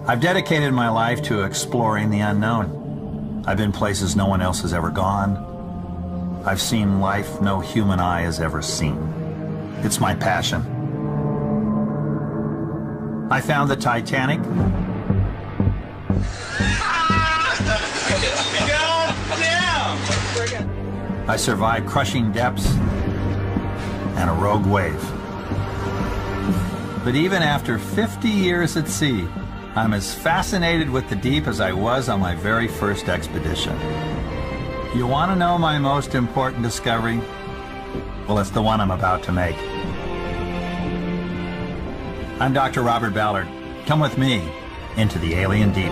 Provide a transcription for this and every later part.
I've dedicated my life to exploring the unknown. I've been places no one else has ever gone. I've seen life no human eye has ever seen. It's my passion. I found the Titanic. I survived crushing depths and a rogue wave. But even after 50 years at sea, I'm as fascinated with the deep as I was on my very first expedition. You want to know my most important discovery? Well, it's the one I'm about to make. I'm Dr. Robert Ballard. Come with me into the alien deep.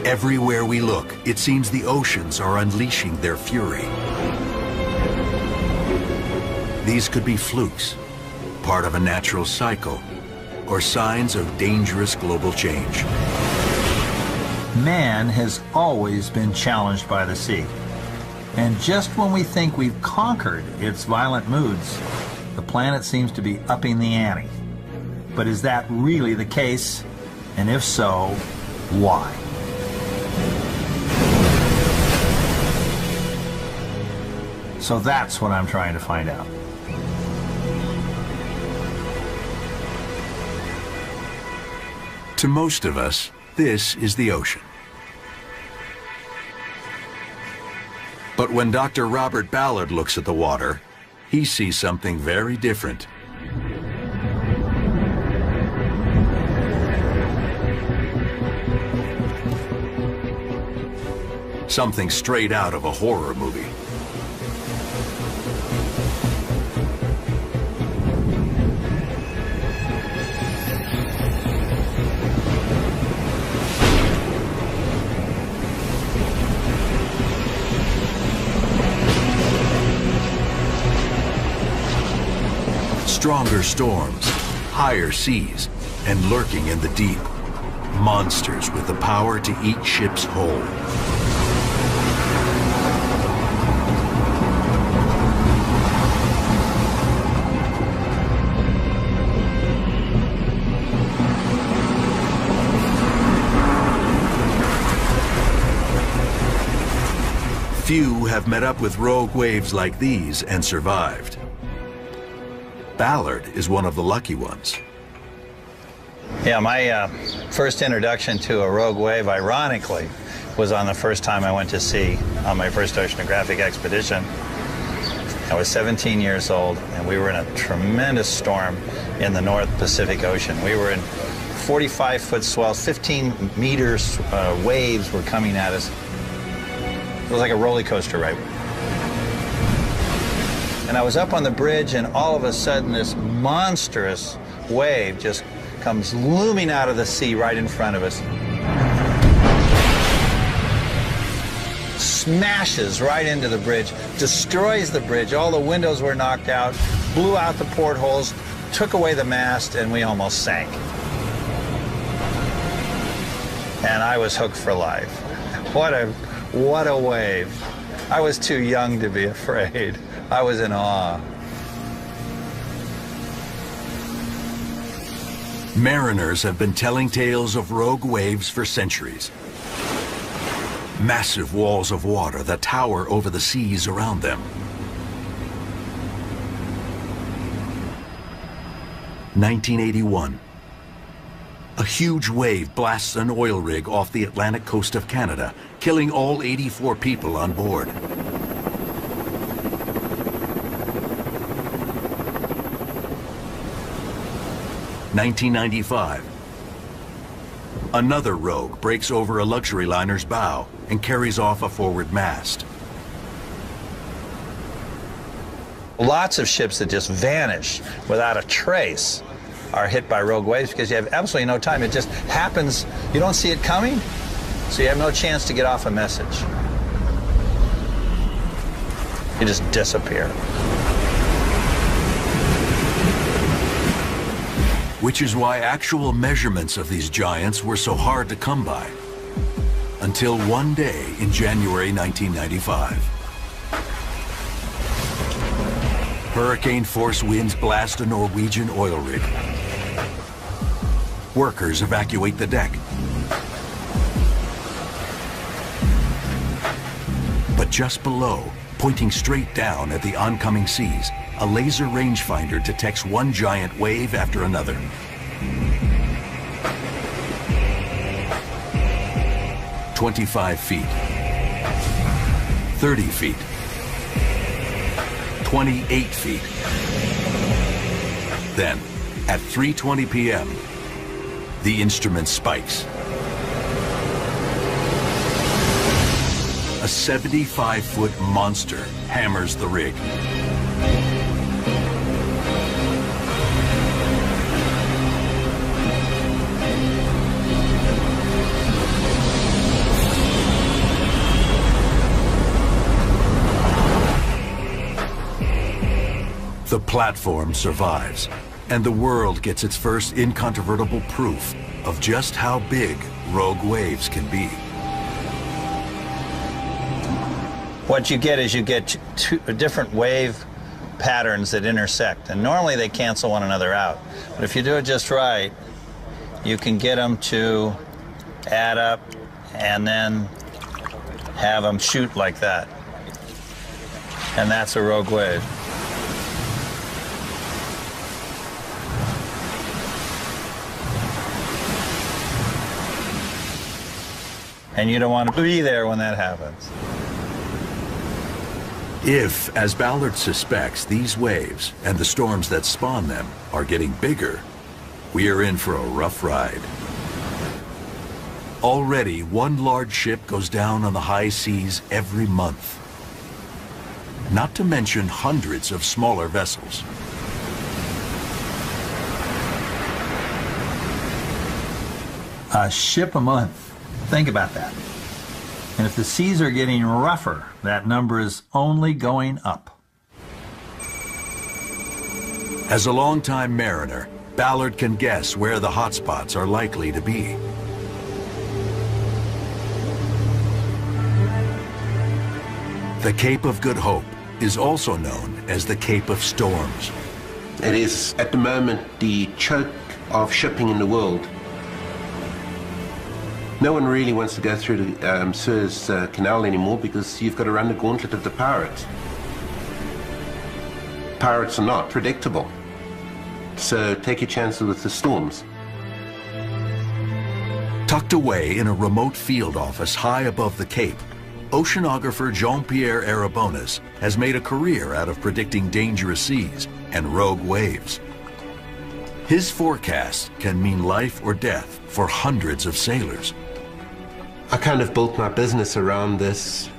Everywhere we look, it seems the oceans are unleashing their fury. These could be flukes, part of a natural cycle, or signs of dangerous global change. Man has always been challenged by the sea. And just when we think we've conquered its violent moods, the planet seems to be upping the ante. But is that really the case? And if so, why? So that's what I'm trying to find out. To most of us, this is the ocean. But when Dr. Robert Ballard looks at the water, he sees something very different. Something straight out of a horror movie. Stronger storms, higher seas, and lurking in the deep, monsters with the power to eat ships whole. Few have met up with rogue waves like these and survived. Ballard is one of the lucky ones. Yeah, my first introduction to a rogue wave, ironically, was on the first time I went to sea on my first oceanographic expedition. I was 17 years old, and we were in a tremendous storm in the North Pacific Ocean. We were in 45-foot swells, 15 meters waves were coming at us. It was like a roller coaster ride. And I was up on the bridge, and all of a sudden this monstrous wave just comes looming out of the sea right in front of us. Smashes right into the bridge, destroys the bridge. All the windows were knocked out, blew out the portholes, took away the mast, and we almost sank. And I was hooked for life. What a wave. I was too young to be afraid. I was in awe. Mariners have been telling tales of rogue waves for centuries. Massive walls of water that tower over the seas around them. 1981. A huge wave blasts an oil rig off the Atlantic coast of Canada, killing all 84 people on board. 1995. Another rogue breaks over a luxury liner's bow and carries off a forward mast. Lots of ships that just vanish without a trace are hit by rogue waves because you have absolutely no time. It just happens. You don't see it coming, so you have no chance to get off a message. You just disappear. which is why actual measurements of these giants were so hard to come by. Until one day in January 1995. Hurricane-force winds blast a Norwegian oil rig. Workers evacuate the deck. But just below, pointing straight down at the oncoming seas, a laser rangefinder detects one giant wave after another. "25 feet, 30 feet, 28 feet. Then, at 3:20 p.m., the instrument spikes. A 75-foot monster hammers the rig. The platform survives, and the world gets its first incontrovertible proof of just how big rogue waves can be. What you get is you get two different wave patterns that intersect, and normally they cancel one another out. But if you do it just right, you can get them to add up and then have them shoot like that. And that's a rogue wave. And you don't want to be there when that happens. If, as Ballard suspects, these waves and the storms that spawn them are getting bigger, we are in for a rough ride. Already, one large ship goes down on the high seas every month. Not to mention hundreds of smaller vessels. A ship a month. Think about that. And if the seas are getting rougher, that number is only going up. As a longtime mariner, Ballard can guess where the hotspots are likely to be. The Cape of Good Hope is also known as the Cape of Storms. It is, at the moment, the choke of shipping in the world. No one really wants to go through the Suez Canal anymore because you've got to run the gauntlet of the pirates. Pirates are not predictable, so take your chances with the storms. Tucked away in a remote field office high above the Cape, oceanographer Jean-Pierre Arabonis has made a career out of predicting dangerous seas and rogue waves. His forecast can mean life or death for hundreds of sailors. I kind of built my business around this.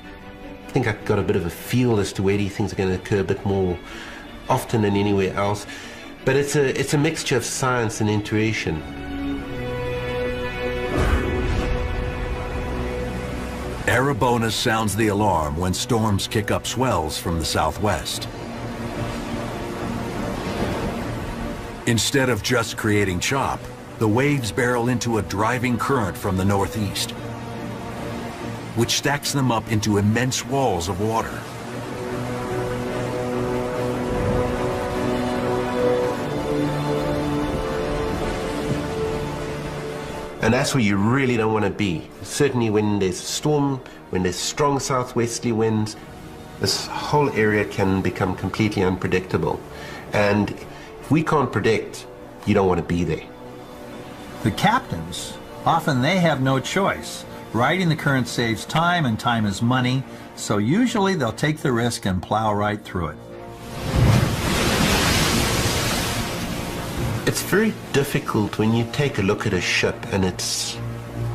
I think I got a bit of a feel as to where these things are going to occur a bit more often than anywhere else. But it's a mixture of science and intuition. Arabonis sounds the alarm when storms kick up swells from the southwest. Instead of just creating chop, the waves barrel into a driving current from the northeast, which stacks them up into immense walls of water. And that's where you really don't want to be. Certainly when there's a storm, when there's strong southwesterly winds, this whole area can become completely unpredictable. And if we can't predict, you don't want to be there. The captains, often they have no choice. Riding the current saves time, and time is money, so usually they'll take the risk and plow right through it. It's very difficult when you take a look at a ship and it's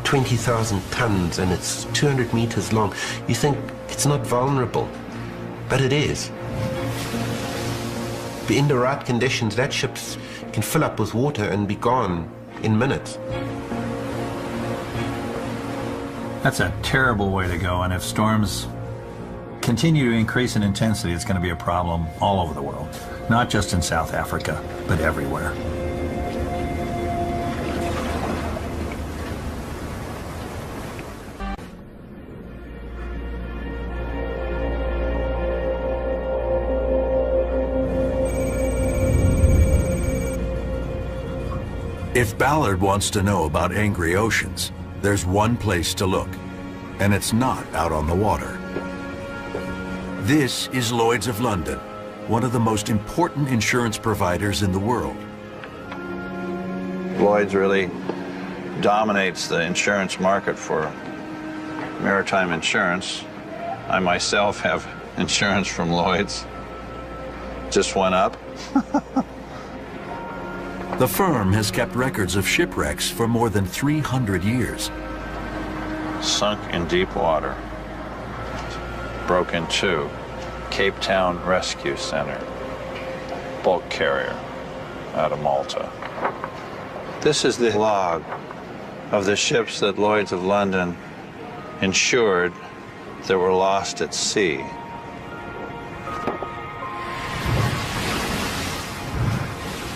20,000 tons and it's 200 meters long. You think it's not vulnerable, but it is. But in the right conditions, that ship can fill up with water and be gone in minutes. That's a terrible way to go, and if storms continue to increase in intensity, it's going to be a problem all over the world, not just in South Africa, but everywhere. If Ballard wants to know about angry oceans, there's one place to look, and it's not out on the water. This is Lloyd's of London, one of the most important insurance providers in the world. Lloyd's really dominates the insurance market for maritime insurance. I myself have insurance from Lloyd's. Just went up. The firm has kept records of shipwrecks for more than 300 years. Sunk in deep water. Broke in two. Cape Town Rescue Center. Bulk carrier out of Malta. This is the log of the ships that Lloyd's of London insured that were lost at sea.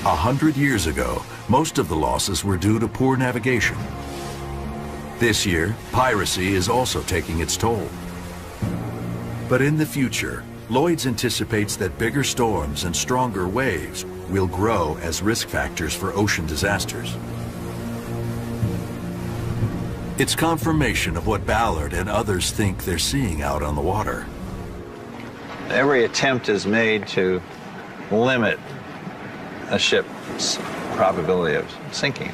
100 years ago, most of the losses were due to poor navigation. This year, piracy is also taking its toll. But in the future, Lloyd's anticipates that bigger storms and stronger waves will grow as risk factors for ocean disasters. It's confirmation of what Ballard and others think they're seeing out on the water. Every attempt is made to limit a ship's probability of sinking.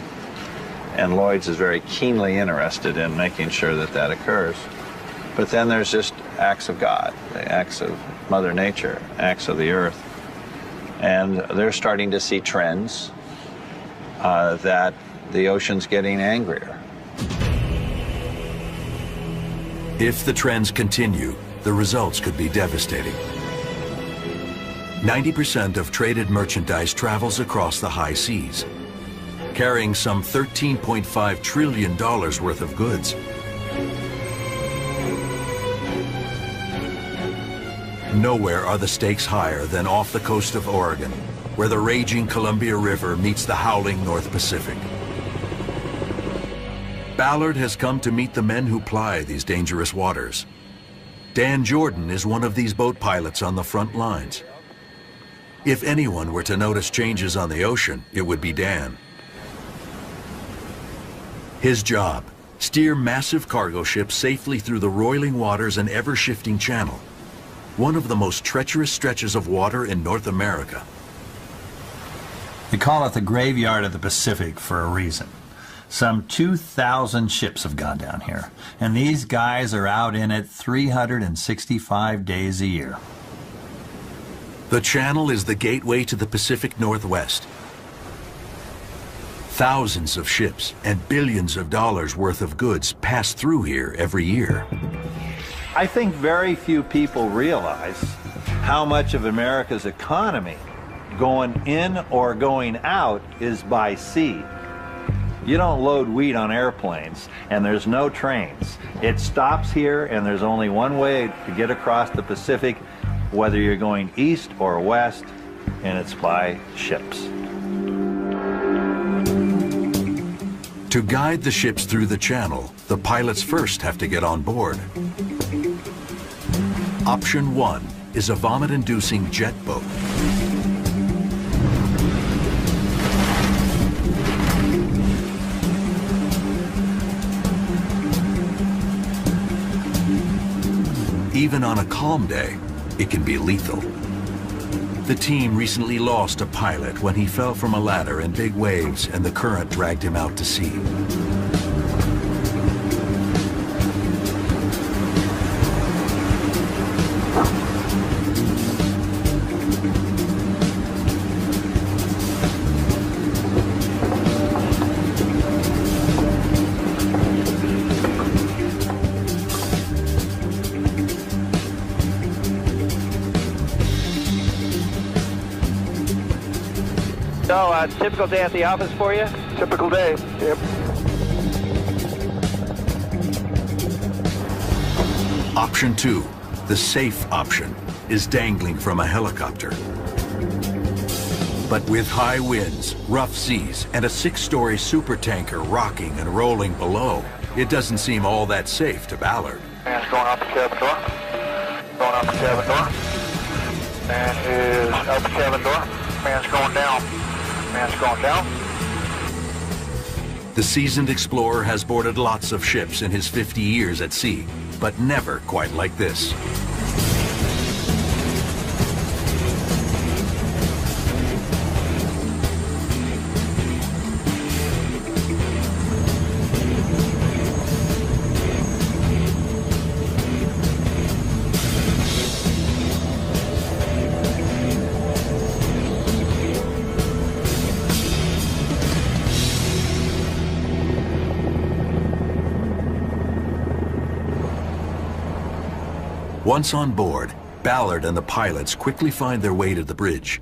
And Lloyd's is very keenly interested in making sure that that occurs. But then there's just acts of God, the acts of Mother Nature, acts of the earth. And they're starting to see trends that the ocean's getting angrier. If the trends continue, the results could be devastating. 90% of traded merchandise travels across the high seas, carrying some $13.5 trillion worth of goods. Nowhere are the stakes higher than off the coast of Oregon, where the raging Columbia River meets the howling North Pacific. Ballard has come to meet the men who ply these dangerous waters. Dan Jordan is one of these boat pilots on the front lines. If anyone were to notice changes on the ocean, it would be Dan. His job, steer massive cargo ships safely through the roiling waters and ever-shifting channel, one of the most treacherous stretches of water in North America. We call it the graveyard of the Pacific for a reason. Some 2,000 ships have gone down here, and these guys are out in it 365 days a year. The channel is the gateway to the Pacific Northwest. Thousands of ships and billions of dollars worth of goods pass through here every year. I think very few people realize how much of America's economy, going in or going out, is by sea. You don't load wheat on airplanes, and there's no trains. It stops here, and there's only one way to get across the Pacific, whether you're going east or west, and it's by ships. To guide the ships through the channel, the pilots first have to get on board. Option 1 is a vomit-inducing jet boat. Even on a calm day, it can be lethal. The team recently lost a pilot when he fell from a ladder in big waves and the current dragged him out to sea. So, typical day at the office for you? Typical day, yep. Option 2, the safe option, is dangling from a helicopter. But with high winds, rough seas, and a 6-story supertanker rocking and rolling below, it doesn't seem all that safe to Ballard. Man's going out the cabin door. Going out the cabin door. Man is out the cabin door. Man's going down. Man's going down. The seasoned explorer has boarded lots of ships in his 50 years at sea, but never quite like this. Once on board, Ballard and the pilots quickly find their way to the bridge.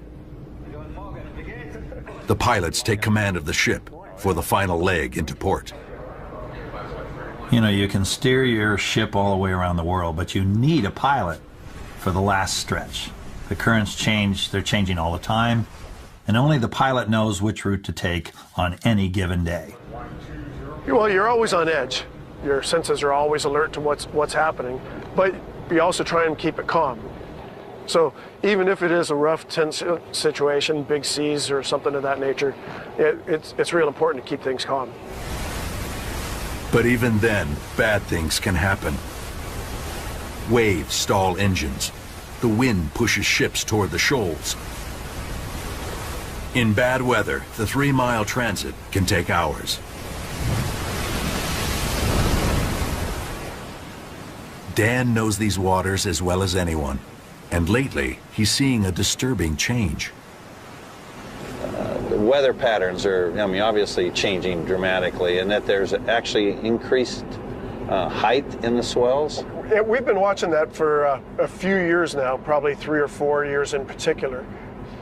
The pilots take command of the ship for the final leg into port. You know, you can steer your ship all the way around the world, but you need a pilot for the last stretch. The currents change, they're changing all the time, and only the pilot knows which route to take on any given day. Well, you're always on edge. Your senses are always alert to what's happening, but you also try and keep it calm. So even if it is a rough, tense situation, big seas or something of that nature, it's real important to keep things calm. But even then, bad things can happen. Waves stall engines. The wind pushes ships toward the shoals. In bad weather, the 3-mile transit can take hours. Dan knows these waters as well as anyone, and lately he's seeing a disturbing change. The weather patterns are, I mean, obviously changing dramatically, and that there's actually increased height in the swells. Yeah, we've been watching that for a few years now, probably 3 or 4 years in particular.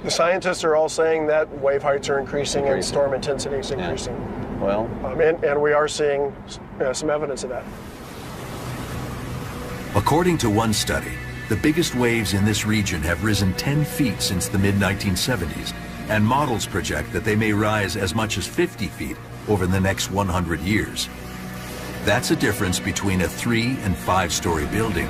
The scientists are all saying that wave heights are increasing and storm intensity is increasing. Yeah. Well, and we are seeing some evidence of that. According to one study, the biggest waves in this region have risen 10 feet since the mid-1970s, and models project that they may rise as much as 50 feet over the next 100 years. That's a difference between a 3- and 5-story building.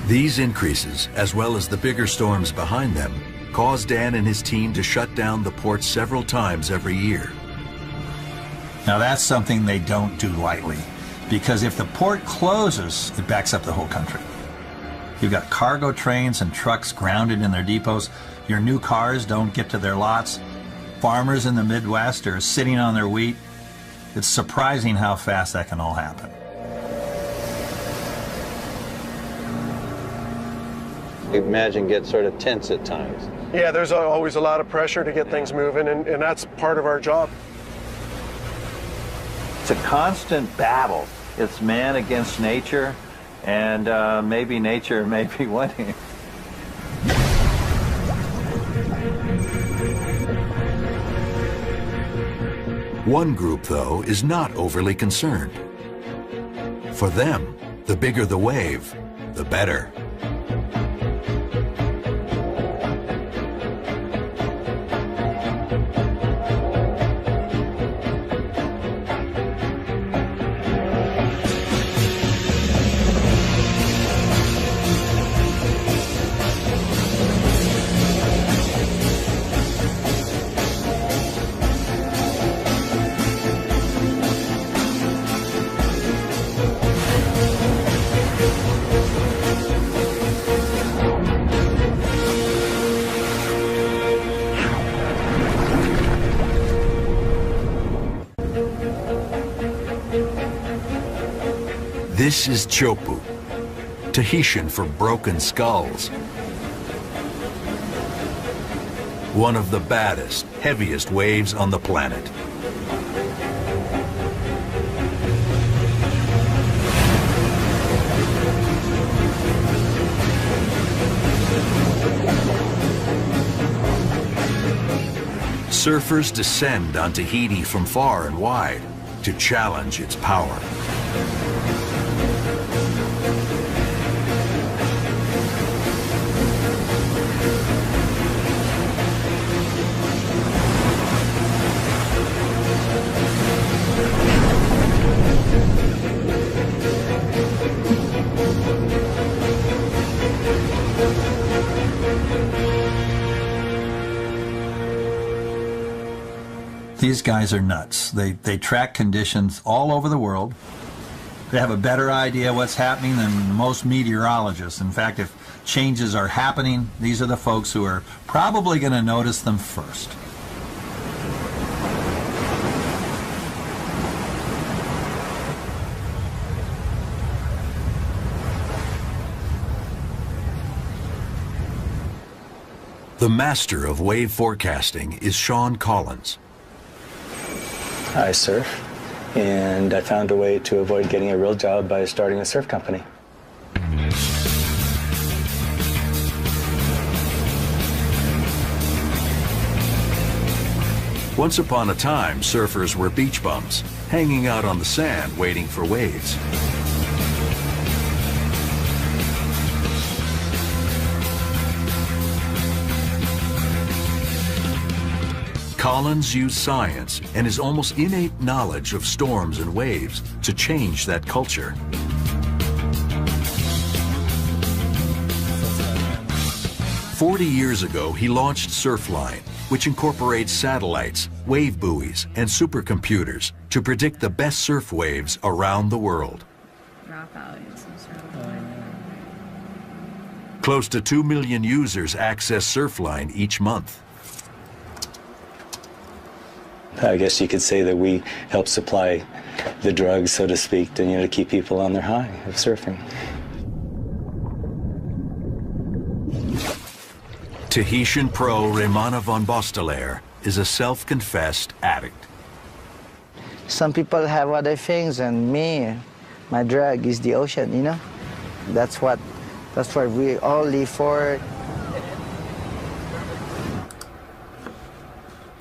These increases, as well as the bigger storms behind them, cause Dan and his team to shut down the port several times every year. Now that's something they don't do lightly, because if the port closes, it backs up the whole country. You've got cargo trains and trucks grounded in their depots. Your new cars don't get to their lots. Farmers in the Midwest are sitting on their wheat. It's surprising how fast that can all happen. I imagine get sort of tense at times. Yeah, there's always a lot of pressure to get things moving, and that's part of our job. It's a constant battle. It's man against nature, and maybe nature may be winning. One group, though, is not overly concerned. For them, the bigger the wave, the better. This is Chopu, Tahitian for broken skulls. One of the baddest, heaviest waves on the planet. Surfers descend on Tahiti from far and wide to challenge its power. These guys are nuts. They track conditions all over the world. They have a better idea what's happening than most meteorologists. In fact, if changes are happening, these are the folks who are probably going to notice them first. The master of wave forecasting is Sean Collins. I surf, and I found a way to avoid getting a real job by starting a surf company. Once upon a time, surfers were beach bums, hanging out on the sand waiting for waves. Collins used science and his almost innate knowledge of storms and waves to change that culture. "40 years ago, he launched Surfline, which incorporates satellites, wave buoys, and supercomputers to predict the best surf waves around the world. Close to 2 million users access Surfline each month. I guess you could say that we help supply the drugs, so to speak, to keep people on their high of surfing. Tahitian pro Raymana von Bostelaer is a self-confessed addict. Some people have other things, and me, my drug is the ocean, That's what we all live for.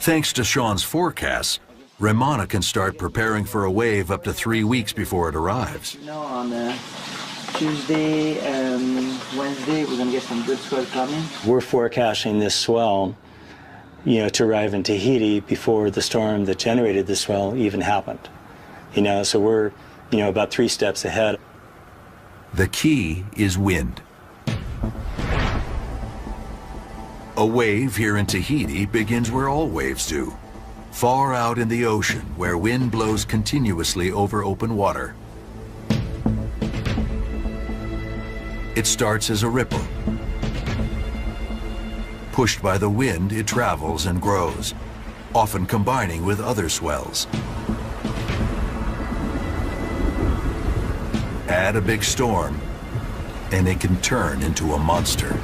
Thanks to Sean's forecasts, Raymana can start preparing for a wave up to 3 weeks before it arrives. On Tuesday and Wednesday, we're going to get some good swell coming. We're forecasting this swell, to arrive in Tahiti before the storm that generated the swell even happened. So we're, about 3 steps ahead. The key is wind. A wave here in Tahiti begins where all waves do, far out in the ocean where wind blows continuously over open water. It starts as a ripple. Pushed by the wind, it travels and grows, often combining with other swells. Add a big storm, and it can turn into a monster.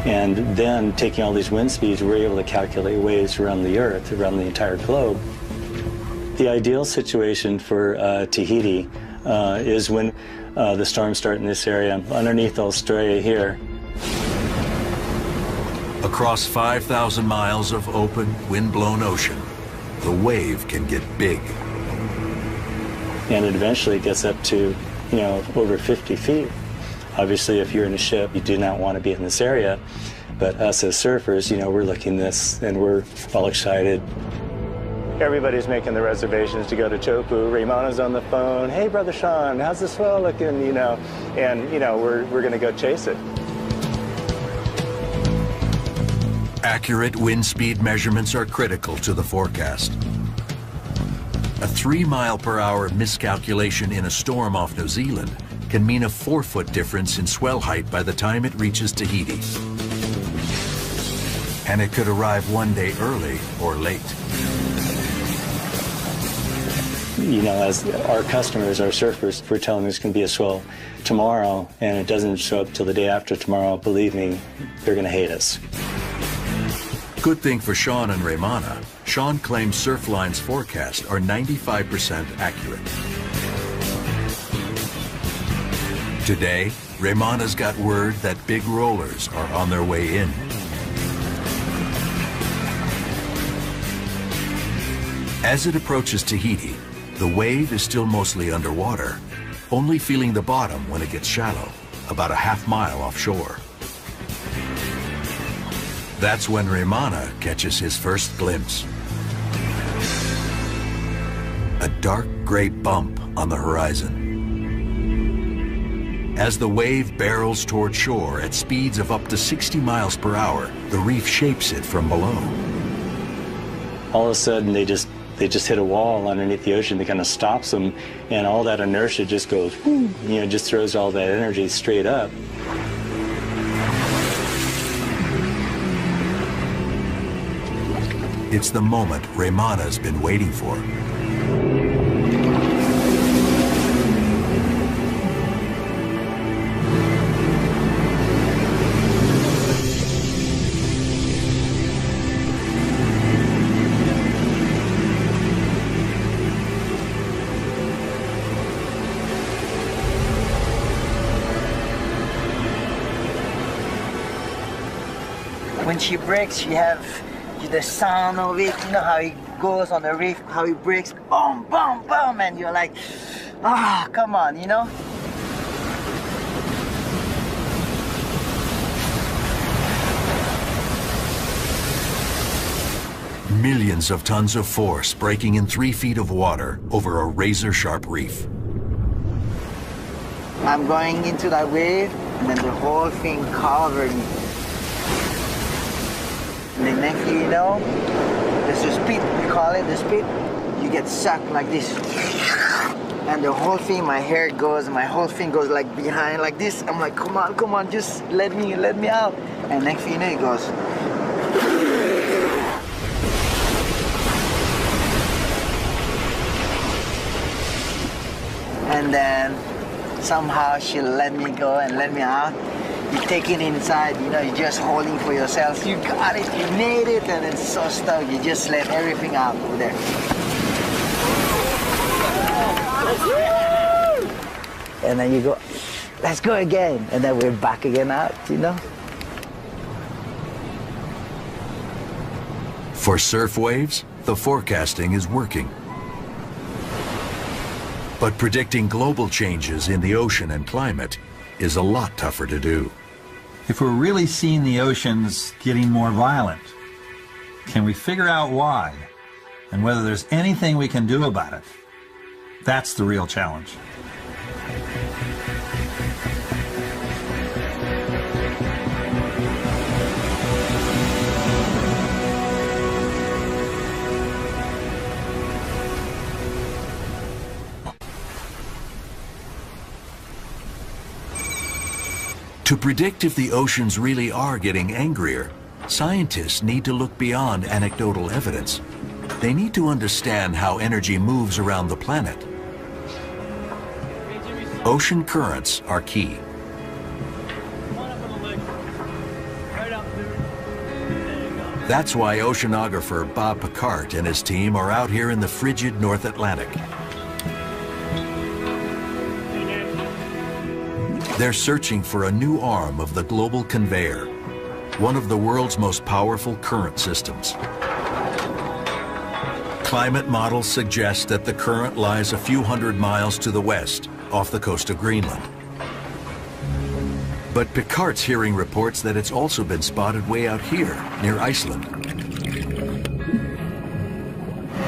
And then, taking all these wind speeds, we're able to calculate waves around the Earth, around the entire globe. The ideal situation for Tahiti is when the storms start in this area, underneath Australia here. Across 5,000 miles of open, wind-blown ocean, the wave can get big. And it eventually gets up to, over 50 feet. Obviously, if you're in a ship, you do not want to be in this area. But us as surfers, we're looking this, and we're all excited. Everybody's making the reservations to go to Chopu. Raymana's on the phone. Hey, Brother Sean, how's the swell looking? And we're going to go chase it. Accurate wind speed measurements are critical to the forecast. A 3-mile-per-hour miscalculation in a storm off New Zealand can mean a 4-foot difference in swell height by the time it reaches Tahiti. And it could arrive one day early or late. As our customers, our surfers, we're telling them there's going to be a swell tomorrow, and it doesn't show up till the day after tomorrow, believe me, they're going to hate us. Good thing for Sean and Raymana, Sean claims Surfline's forecasts are 95% accurate. Today, Raymana's got word that big rollers are on their way in. As it approaches Tahiti, the wave is still mostly underwater, only feeling the bottom when it gets shallow, about a half-mile offshore. That's when Raymana catches his first glimpse. A dark gray bump on the horizon. As the wave barrels toward shore at speeds of up to 60 miles per hour, the reef shapes it from below. All of a sudden, they just hit a wall underneath the ocean that kind of stops them, and all that inertia just goes, just throws all that energy straight up. It's the moment Raymana's been waiting for. When she breaks, you have the sound of it, you know how it goes on the reef, how it breaks, boom, boom, boom, and you're like, ah, come on, you know? Millions of tons of force breaking in 3 feet of water over a razor-sharp reef. I'm going into that wave, and then the whole thing covered me. And the next thing you know, there's a speed, we call it the speed. You get sucked like this. And the whole thing, my whole thing goes like behind like this. I'm like, come on, just let me out. And next thing you know, it goes. And then somehow she let me go and let me out. You take it inside, you know, you're just holding for yourself. You got it, you made it, and it's so stuck. You just let everything out over there. And then you go, let's go again. And then we're back again out, you know? For surf waves, the forecasting is working. But predicting global changes in the ocean and climate is a lot tougher to do. If we're really seeing the oceans getting more violent, can we figure out why and whether there's anything we can do about it? That's the real challenge. To predict if the oceans really are getting angrier, scientists need to look beyond anecdotal evidence. They need to understand how energy moves around the planet. Ocean currents are key. That's why oceanographer Bob Picard and his team are out here in the frigid North Atlantic. They're searching for a new arm of the global conveyor, one of the world's most powerful current systems. Climate models suggest that the current lies a few hundred miles to the west, off the coast of Greenland. But Picard's hearing reports that it's also been spotted way out here, near Iceland.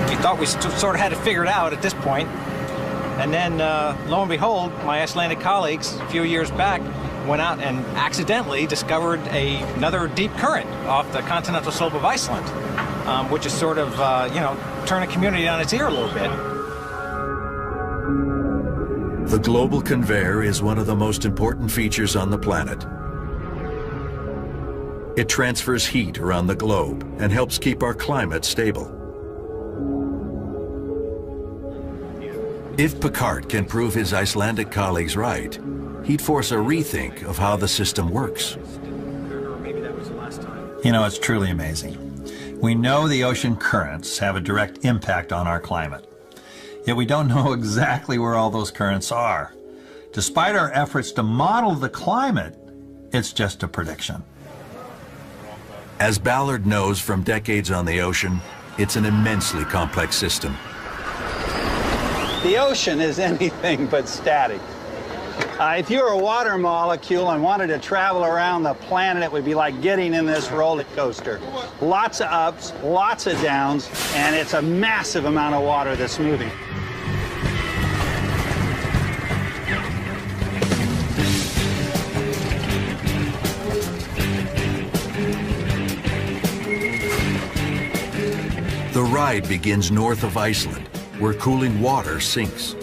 We thought we sort of had it figured out at this point. And then, lo and behold, my Icelandic colleagues a few years back went out and accidentally discovered another deep current off the continental slope of Iceland, which is sort of, turn a community on its ear a little bit. The global conveyor is one of the most important features on the planet. It transfers heat around the globe and helps keep our climate stable. If Picard can prove his Icelandic colleagues right, he'd force a rethink of how the system works. You know, it's truly amazing. We know the ocean currents have a direct impact on our climate, yet we don't know exactly where all those currents are. Despite our efforts to model the climate, it's just a prediction. As Ballard knows from decades on the ocean, it's an immensely complex system. The ocean is anything but static. If you were a water molecule and wanted to travel around the planet, it would be like getting in this roller coaster. Lots of ups, lots of downs, and it's a massive amount of water that's moving. ride begins north of Iceland, where cooling water sinks.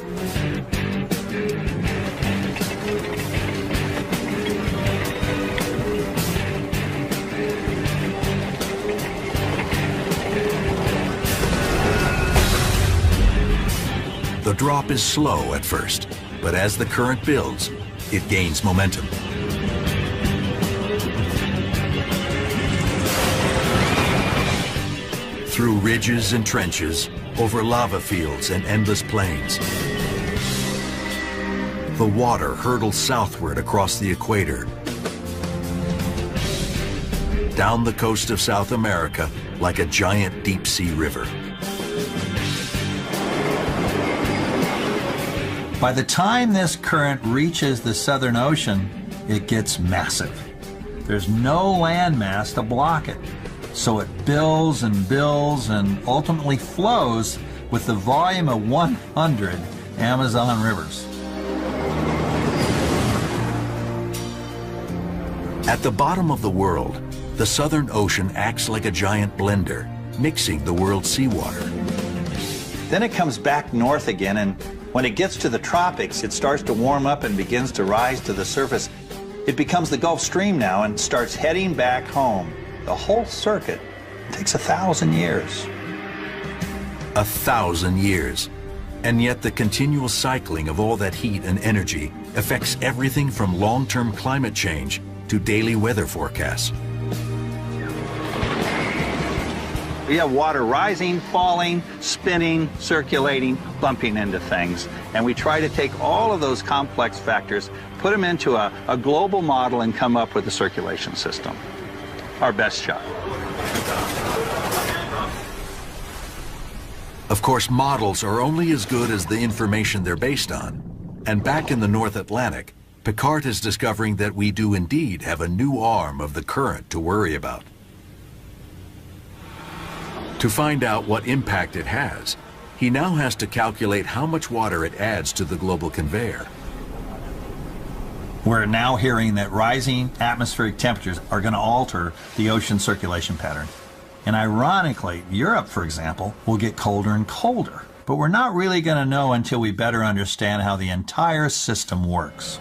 The drop is slow at first, but as the current builds, it gains momentum. Through ridges and trenches, over lava fields and endless plains. The water hurtles southward across the equator, down the coast of South America like a giant deep-sea river. By the time this current reaches the Southern Ocean, it gets massive. There's no landmass to block it, so it builds and ultimately flows with the volume of 100 Amazon rivers. At the bottom of the world, the Southern Ocean acts like a giant blender, mixing the world's seawater. Then it comes back north again, and when it gets to the tropics, it starts to warm up and begins to rise to the surface. It becomes the Gulf Stream now and starts heading back home. The whole circuit takes 1,000 years. 1,000 years. And yet the continual cycling of all that heat and energy affects everything from long-term climate change to daily weather forecasts. We have water rising, falling, spinning, circulating, bumping into things. And we try to take all of those complex factors, put them into a global model and come up with a circulation system. Our best shot. Of course, models are only as good as the information they're based on. And back in the North Atlantic, Picard is discovering that we do indeed have a new arm of the current to worry about. To find out what impact it has, he now has to calculate how much water it adds to the global conveyor. We're now hearing that rising atmospheric temperatures are going to alter the ocean circulation pattern. And ironically, Europe, for example, will get colder and colder. But we're not really going to know until we better understand how the entire system works.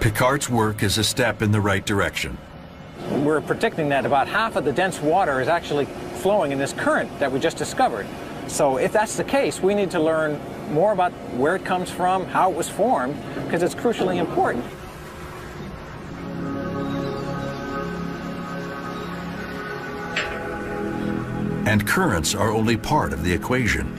Picard's work is a step in the right direction. We're predicting that about half of the dense water is actually flowing in this current that we just discovered. So if that's the case, we need to learn more about where it comes from, how it was formed, because it's crucially important. And currents are only part of the equation.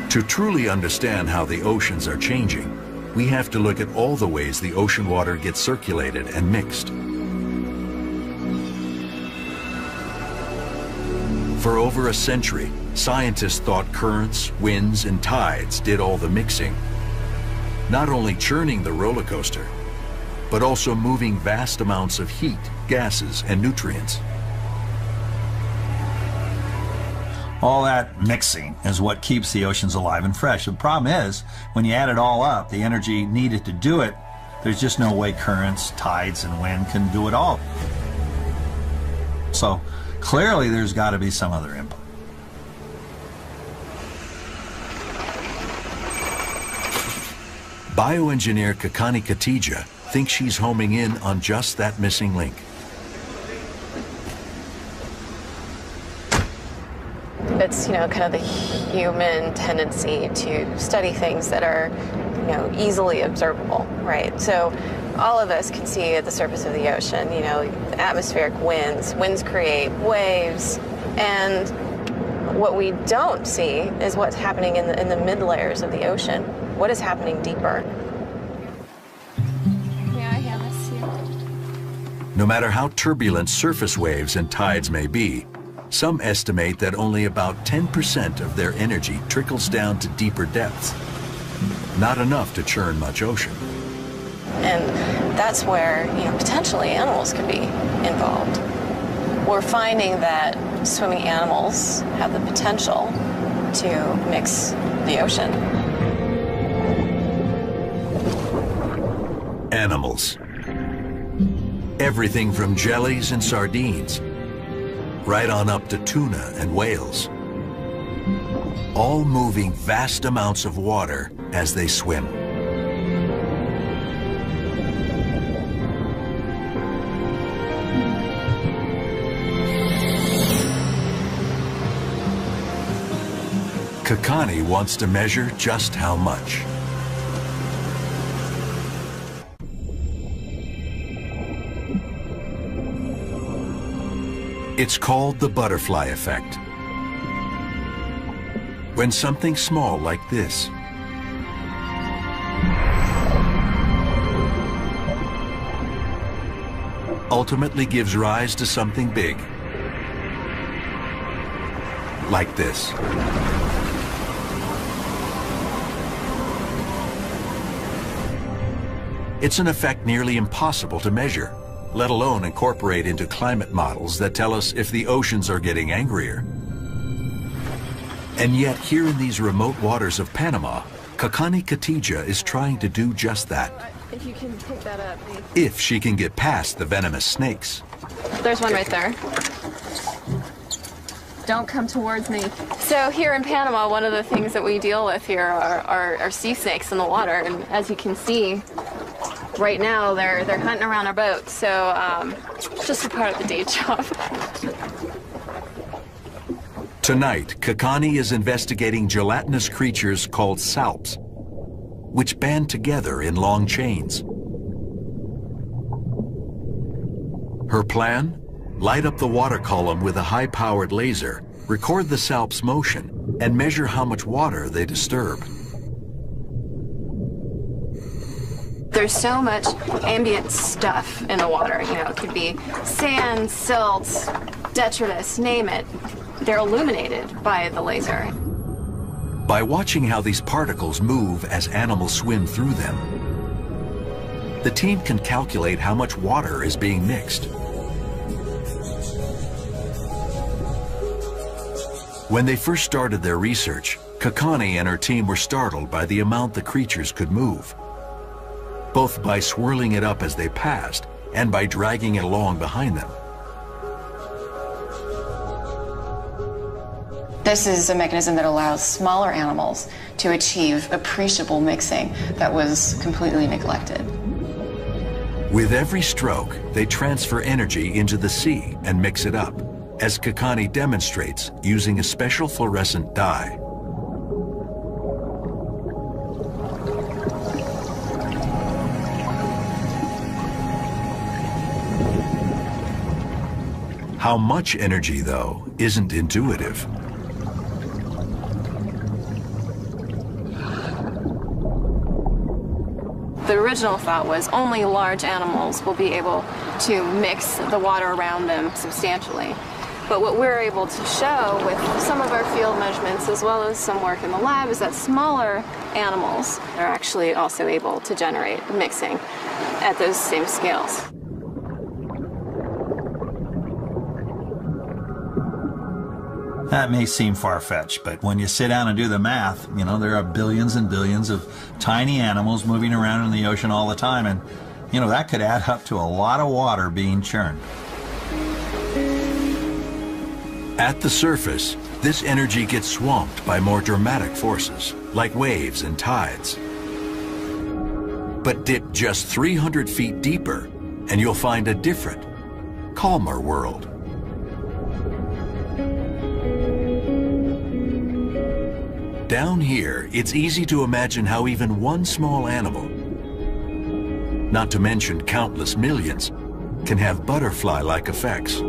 To truly understand how the oceans are changing, we have to look at all the ways the ocean water gets circulated and mixed. For over a century, scientists thought currents, winds, and tides did all the mixing, not only churning the roller coaster, but also moving vast amounts of heat, gases, and nutrients. All that mixing is what keeps the oceans alive and fresh. The problem is, when you add it all up, the energy needed to do it, there's just no way currents, tides, and wind can do it all. So clearly there's got to be some other input. Bioengineer Kakani Katija thinks she's homing in on just that missing link. It's, kind of the human tendency to study things that are, easily observable, right? So all of us can see at the surface of the ocean, atmospheric winds. Winds create waves, and what we don't see is what's happening in the mid layers of the ocean. What is happening deeper? No matter how turbulent surface waves and tides may be, some estimate that only about 10% of their energy trickles down to deeper depths. Not enough to churn much ocean. And that's where, potentially animals could be involved. We're finding that swimming animals have the potential to mix the ocean. Animals. Everything from jellies and sardines right on up to tuna and whales, all moving vast amounts of water as they swim. Kakani wants to measure just how much. It's called the butterfly effect. When something small like this ultimately gives rise to something big, like this. It's an effect nearly impossible to measure, let alone incorporate into climate models that tell us if the oceans are getting angrier. And yet, here in these remote waters of Panama, Kakani Katija is trying to do just that. If you can pick that up. If she can get past the venomous snakes. There's one right there. Don't come towards me. So here in Panama, one of the things that we deal with here are sea snakes in the water. And as you can see, right now they're hunting around our boat. So it's just a part of the day job. Tonight, Kakani is investigating gelatinous creatures called salps, which band together in long chains. Her plan? Light up the water column with a high-powered laser, record the salp's motion, and measure how much water they disturb. There's so much ambient stuff in the water. You know, it could be sand, silt, detritus, name it. They're illuminated by the laser. By watching how these particles move as animals swim through them, the team can calculate how much water is being mixed. When they first started their research, Kakani and her team were startled by the amount the creatures could move, both by swirling it up as they passed and by dragging it along behind them. This is a mechanism that allows smaller animals to achieve appreciable mixing that was completely neglected. With every stroke, they transfer energy into the sea and mix it up, as Kakani demonstrates using a special fluorescent dye. How much energy, though, isn't intuitive. The original thought was only large animals will be able to mix the water around them substantially. But what we're able to show with some of our field measurements as well as some work in the lab is that smaller animals are actually also able to generate mixing at those same scales. That may seem far-fetched, but when you sit down and do the math, you know, there are billions and billions of tiny animals moving around in the ocean all the time, and, you know, that could add up to a lot of water being churned. At the surface, this energy gets swamped by more dramatic forces, like waves and tides. But dip just 300 feet deeper, and you'll find a different, calmer world. Down here, it's easy to imagine how even one small animal, not to mention countless millions, can have butterfly-like effects.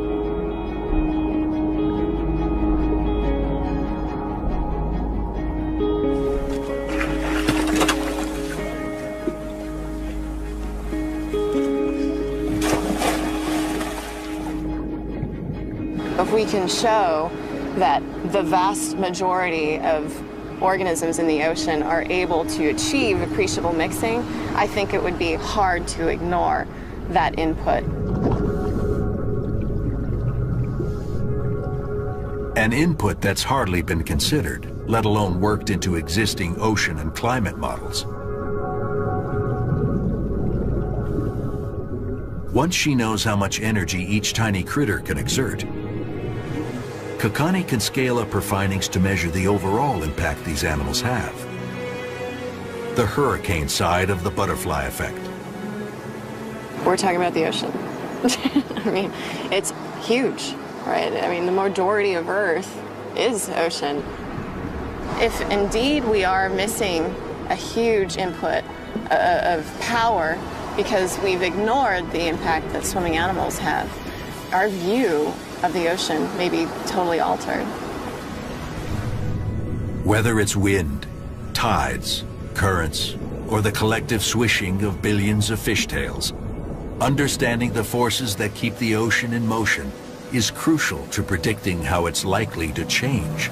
If we can show that the vast majority of organisms in the ocean are able to achieve appreciable mixing, I think it would be hard to ignore that input. An input that's hardly been considered, let alone worked into existing ocean and climate models. Once she knows how much energy each tiny critter can exert, Kakani can scale up her findings to measure the overall impact these animals have. The hurricane side of the butterfly effect. We're talking about the ocean. I mean, it's huge, right? I mean, the majority of Earth is ocean. If indeed we are missing a huge input of power because we've ignored the impact that swimming animals have, our view of the ocean may be totally altered. Whether it's wind, tides, currents, or the collective swishing of billions of fishtails, understanding the forces that keep the ocean in motion is crucial to predicting how it's likely to change.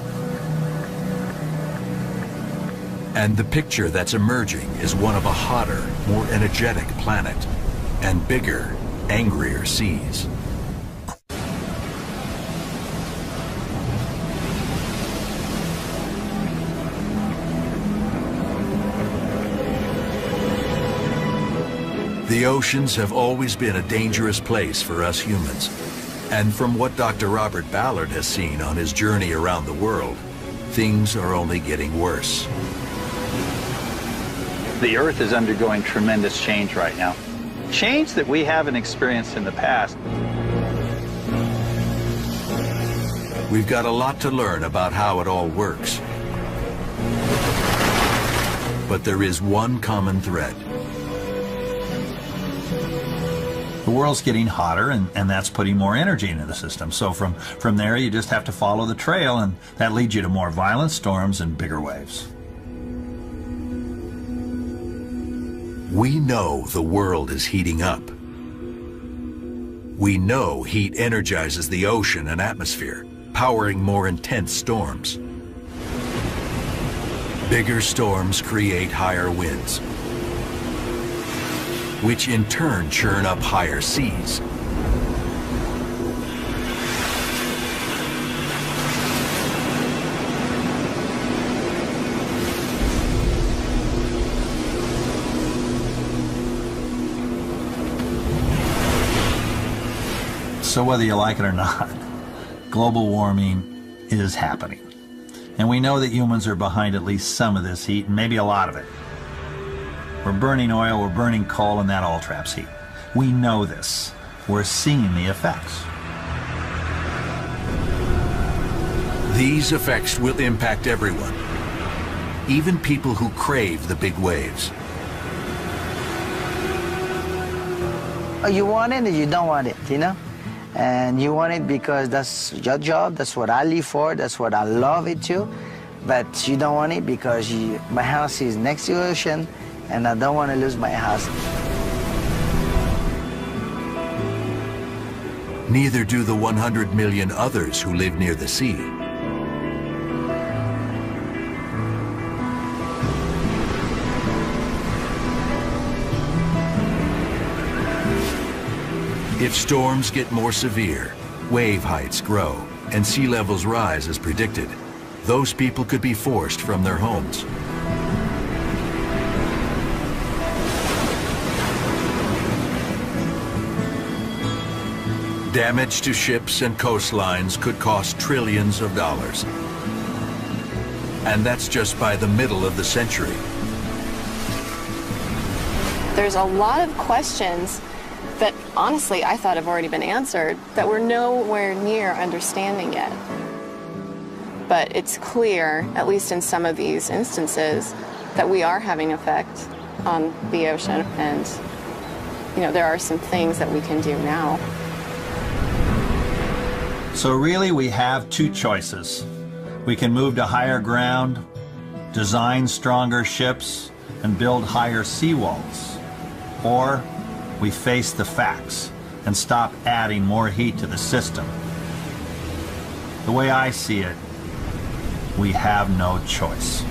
And the picture that's emerging is one of a hotter, more energetic planet and bigger, angrier seas. The oceans have always been a dangerous place for us humans. And from what Dr. Robert Ballard has seen on his journey around the world, things are only getting worse. The Earth is undergoing tremendous change right now. Change that we haven't experienced in the past. We've got a lot to learn about how it all works. But there is one common thread. The world's getting hotter, and that's putting more energy into the system. So from there, you just have to follow the trail, and that leads you to more violent storms and bigger waves. We know the world is heating up. We know heat energizes the ocean and atmosphere, powering more intense storms. Bigger storms create higher winds, which in turn churn up higher seas. So whether you like it or not, global warming is happening. And we know that humans are behind at least some of this heat, and maybe a lot of it. We're burning oil, we're burning coal, and that all traps heat. We know this. We're seeing the effects. These effects will impact everyone, even people who crave the big waves. You want it or you don't want it, you know? And you want it because that's your job, that's what I live for, that's what I love it too. But you don't want it because my house is next to the ocean, and I don't want to lose my house. Neither do the 100 million others who live near the sea. If storms get more severe, wave heights grow, and sea levels rise as predicted, those people could be forced from their homes. Damage to ships and coastlines could cost trillions of dollars. And that's just by the middle of the century. There's a lot of questions that honestly I thought have already been answered that we're nowhere near understanding yet. But it's clear, at least in some of these instances, that we are having an effect on the ocean, and there are some things that we can do now. So really we have two choices. We can move to higher ground, design stronger ships, and build higher seawalls. Or we face the facts and stop adding more heat to the system. The way I see it, we have no choice.